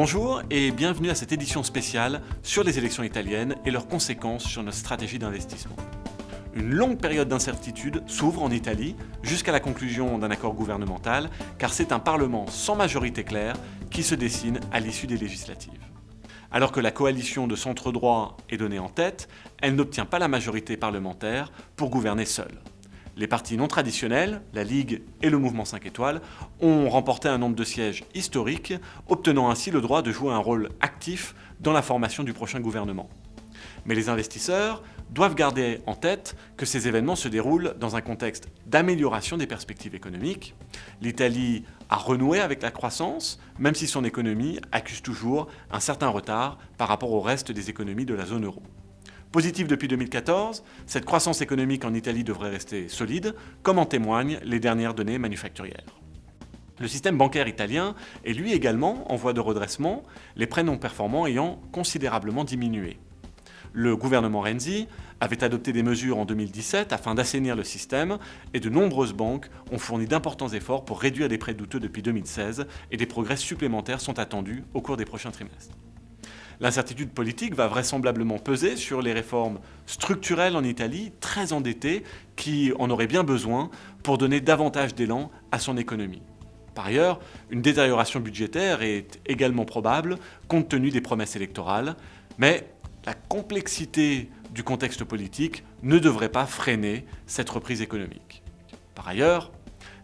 Bonjour et bienvenue à cette édition spéciale sur les élections italiennes et leurs conséquences sur notre stratégie d'investissement. Une longue période d'incertitude s'ouvre en Italie jusqu'à la conclusion d'un accord gouvernemental, car c'est un Parlement sans majorité claire qui se dessine à l'issue des législatives. Alors que la coalition de centre-droit est donnée en tête, elle n'obtient pas la majorité parlementaire pour gouverner seule. Les partis non traditionnels, la Ligue et le Mouvement 5 étoiles, ont remporté un nombre de sièges historique, obtenant ainsi le droit de jouer un rôle actif dans la formation du prochain gouvernement. Mais les investisseurs doivent garder en tête que ces événements se déroulent dans un contexte d'amélioration des perspectives économiques. L'Italie a renoué avec la croissance, même si son économie accuse toujours un certain retard par rapport au reste des économies de la zone euro. Positive depuis 2014, cette croissance économique en Italie devrait rester solide, comme en témoignent les dernières données manufacturières. Le système bancaire italien est lui également en voie de redressement, les prêts non performants ayant considérablement diminué. Le gouvernement Renzi avait adopté des mesures en 2017 afin d'assainir le système et de nombreuses banques ont fourni d'importants efforts pour réduire les prêts douteux depuis 2016 et des progrès supplémentaires sont attendus au cours des prochains trimestres. L'incertitude politique va vraisemblablement peser sur les réformes structurelles en Italie, très endettée, qui en aurait bien besoin pour donner davantage d'élan à son économie. Par ailleurs, une détérioration budgétaire est également probable compte tenu des promesses électorales, mais la complexité du contexte politique ne devrait pas freiner cette reprise économique. Par ailleurs,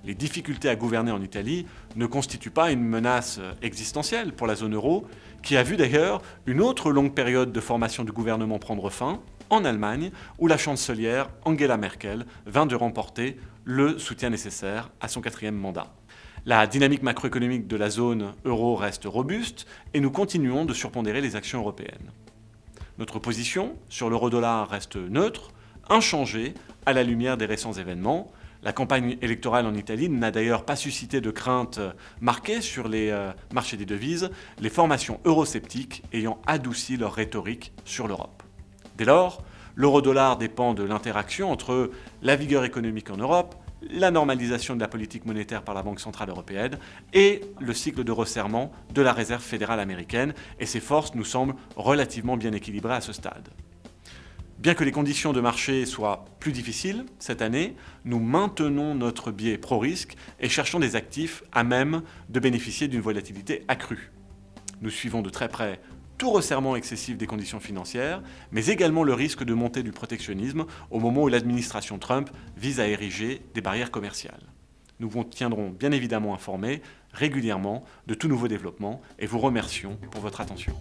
les difficultés à gouverner en Italie ne constituent pas une menace existentielle pour la zone euro, qui a vu d'ailleurs une autre longue période de formation du gouvernement prendre fin, en Allemagne, où la chancelière Angela Merkel vint de remporter le soutien nécessaire à son 4e mandat. La dynamique macroéconomique de la zone euro reste robuste et nous continuons de surpondérer les actions européennes. Notre position sur l'euro-dollar reste neutre, inchangée à la lumière des récents événements. La campagne électorale en Italie n'a d'ailleurs pas suscité de craintes marquées sur les marchés des devises, les formations eurosceptiques ayant adouci leur rhétorique sur l'Europe. Dès lors, l'euro-dollar dépend de l'interaction entre la vigueur économique en Europe, la normalisation de la politique monétaire par la Banque centrale européenne et le cycle de resserrement de la Réserve fédérale américaine, et ces forces nous semblent relativement bien équilibrées à ce stade. Bien que les conditions de marché soient plus difficiles cette année, nous maintenons notre biais pro-risque et cherchons des actifs à même de bénéficier d'une volatilité accrue. Nous suivons de très près tout resserrement excessif des conditions financières, mais également le risque de montée du protectionnisme au moment où l'administration Trump vise à ériger des barrières commerciales. Nous vous tiendrons bien évidemment informés régulièrement de tout nouveau développement et vous remercions pour votre attention.